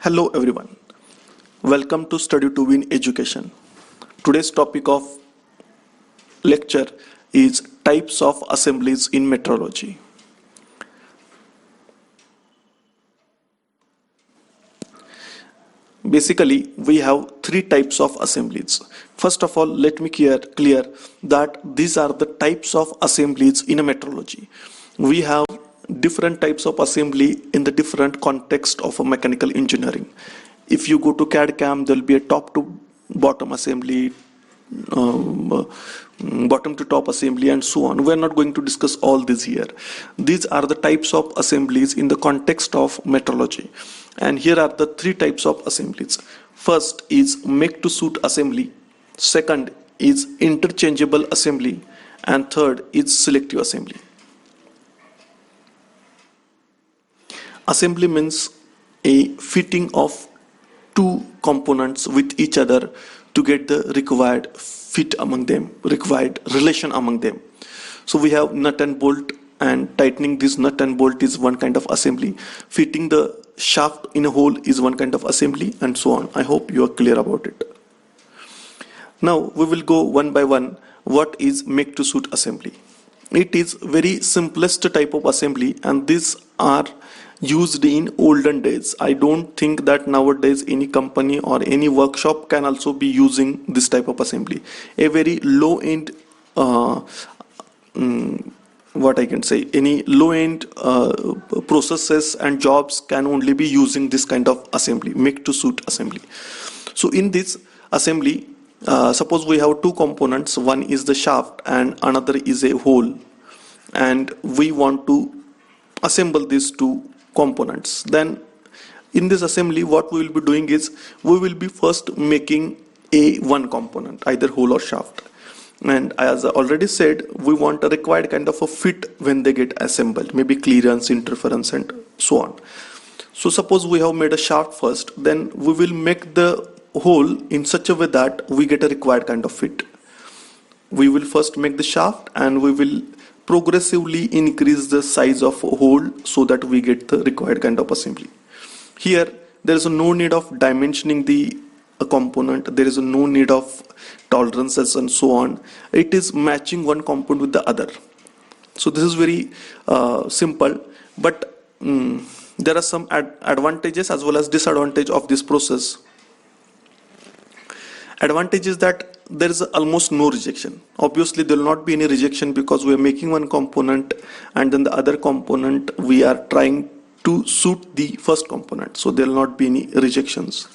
Hello everyone. Welcome to Study to Win Education. Today's topic of lecture is types of assemblies in metrology. Basically, we have three types of assemblies. First of all, let me clear that these are the types of assemblies in a metrology. We have different types of assembly in the different context of a mechanical engineering. If you go to CAD CAM, there will be a top to bottom assembly, bottom to top assembly, and so on. We are not going to discuss all this here. These are the types of assemblies in the context of metrology. And here are the three types of assemblies. First is make to suit assembly. Second is interchangeable assembly. And third is selective assembly. Assembly means a fitting of two components with each other to get the required fit among them, required relation among them. So we have nut and bolt, and tightening this nut and bolt is one kind of assembly. Fitting the shaft in a hole is one kind of assembly, and so on. I hope you are clear about it. Now we will go one by one. What is make to suit assembly? It is very simplest type of assembly, and these are used in olden days. I don't think that nowadays any company or any workshop can also be using this type of assembly. A very low end what I can say, any low-end processes and jobs can only be using this kind of assembly, make-to-suit assembly. So in this assembly, suppose we have two components, one is the shaft and another is a hole, and we want to assemble these two components. Then in this assembly, what we will be doing is, we will be first making a one component, either hole or shaft. And as I already said, we want a required kind of a fit when they get assembled, maybe clearance, interference, and so on. So suppose we have made a shaft first, then we will make the hole in such a way that we get a required kind of fit. We will first make the shaft and we will progressively increase the size of hole so that we get the required kind of assembly. Here there is no need of dimensioning the component, there is no need of tolerances and so on. It is matching one component with the other. So this is very simple, but there are some advantages as well as disadvantages of this process. Advantage is that there is almost no rejection. Obviously there will not be any rejection because we are making one component and then the other component we are trying to suit the first component, so there will not be any rejections.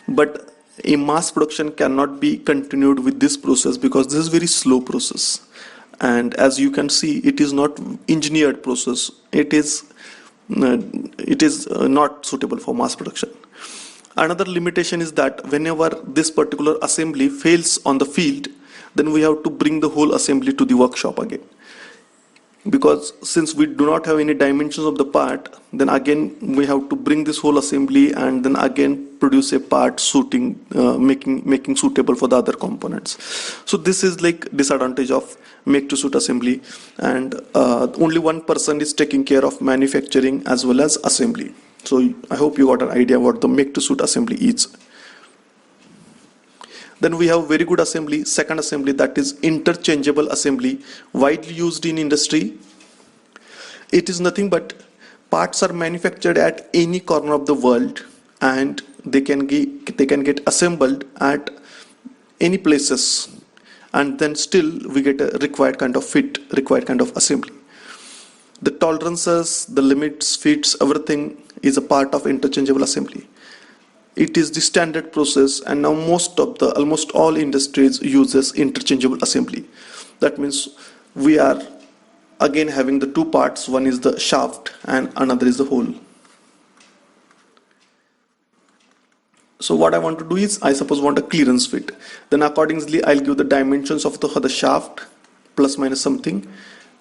But a mass production cannot be continued with this process because this is very slow process, and as you can see, it is not engineered process. It is not suitable for mass production. Another limitation is that whenever this particular assembly fails on the field, then we have to bring the whole assembly to the workshop again. Because since we do not have any dimensions of the part, then again we have to bring this whole assembly and then again produce a part suiting, making suitable for the other components. So this is like disadvantage of make to suit assembly, and only one person is taking care of manufacturing as well as assembly. So I hope you got an idea what the make to suit assembly is. Then we have very good assembly, second assembly, that is interchangeable assembly, widely used in industry. It is nothing but parts are manufactured at any corner of the world and they can get assembled at any places, and then still we get a required kind of fit, required kind of assembly. The tolerances, the limits, fits, everything is a part of interchangeable assembly. It is the standard process, and now almost all industries uses interchangeable assembly. That means we are again having the two parts, one is the shaft and another is the hole. So what I want to do is, I suppose want a clearance fit. Then accordingly I'll give the dimensions of the shaft plus minus something.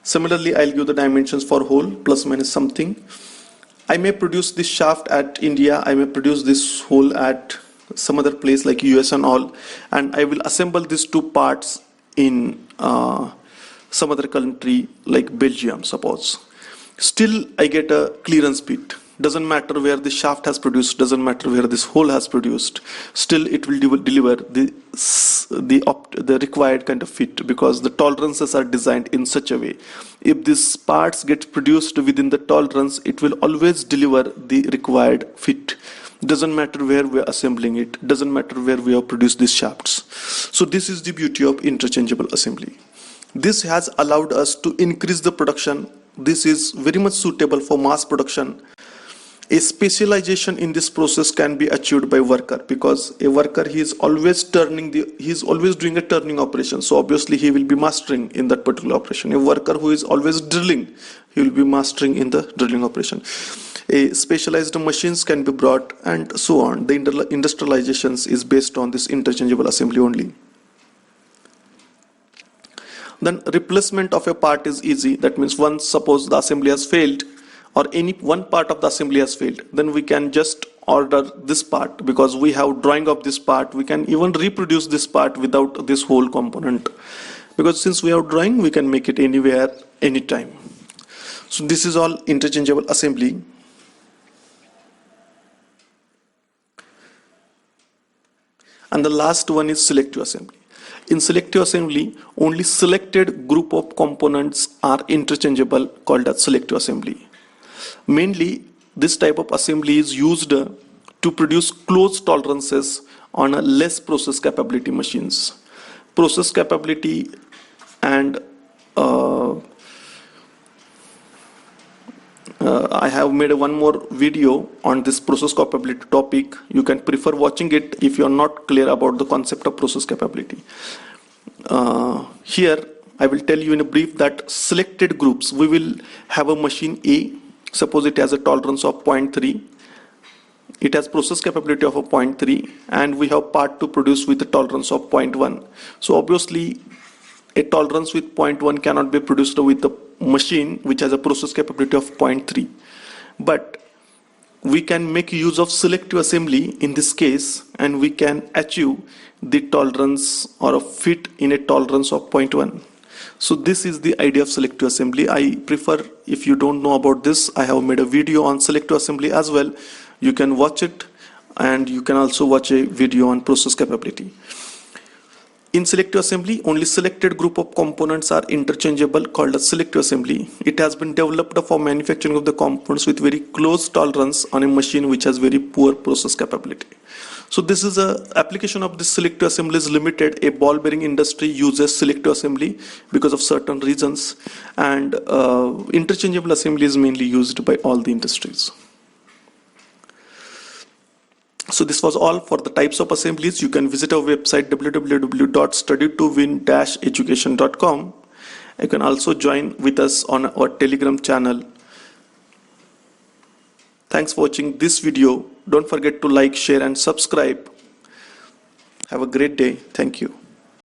Similarly I'll give the dimensions for hole plus minus something. I may produce this shaft at India, I may produce this hole at some other place like US and all, and I will assemble these two parts in some other country like Belgium suppose. Still I get a clearance fit. Doesn't matter where the shaft has produced, doesn't matter where this hole has produced, still it will deliver the required kind of fit, because the tolerances are designed in such a way. If these parts get produced within the tolerance, it will always deliver the required fit. Doesn't matter where we are assembling it, doesn't matter where we have produced these shafts. So this is the beauty of interchangeable assembly. This has allowed us to increase the production. This is very much suitable for mass production. A specialization in this process can be achieved by worker, because a worker, he is always doing a turning operation, so obviously he will be mastering in that particular operation. A worker who is always drilling, he will be mastering in the drilling operation. A specialized machines can be brought, and so on. The industrializations is based on this interchangeable assembly only. Then replacement of a part is easy. That means once suppose the assembly has failed, or any one part of the assembly has failed, then we can just order this part, because we have drawing of this part. We can even reproduce this part without this whole component, because since we have drawing, we can make it anywhere, anytime. So this is all interchangeable assembly. And the last one is selective assembly. In selective assembly, only selected group of components are interchangeable, called as selective assembly. Mainly, this type of assembly is used to produce close tolerances on a less process capability machines. Process capability and I have made one more video on this process capability topic. You can prefer watching it if you are not clear about the concept of process capability. Here, I will tell you in a brief that selected groups, we will have a machine A. Suppose it has a tolerance of 0.3. It has process capability of a 0.3, and we have part to produce with a tolerance of 0.1. So obviously, a tolerance with 0.1 cannot be produced with a machine which has a process capability of 0.3. But we can make use of selective assembly in this case, and we can achieve the tolerance or a fit in a tolerance of 0.1. So this is the idea of selective assembly. I prefer, if you don't know about this, I have made a video on selective assembly as well. You can watch it, and you can also watch a video on process capability. In selective assembly, only selected group of components are interchangeable, called as selective assembly. It has been developed for manufacturing of the components with very close tolerance on a machine which has very poor process capability. So this is a application of this selective assembly is limited. A ball bearing industry uses selective assembly because of certain reasons, and interchangeable assembly is mainly used by all the industries. So this was all for the types of assemblies. You can visit our website www.study2win-education.com. You can also join with us on our Telegram channel. Thanks for watching this video. Don't forget to like, share and subscribe. Have a great day. Thank you.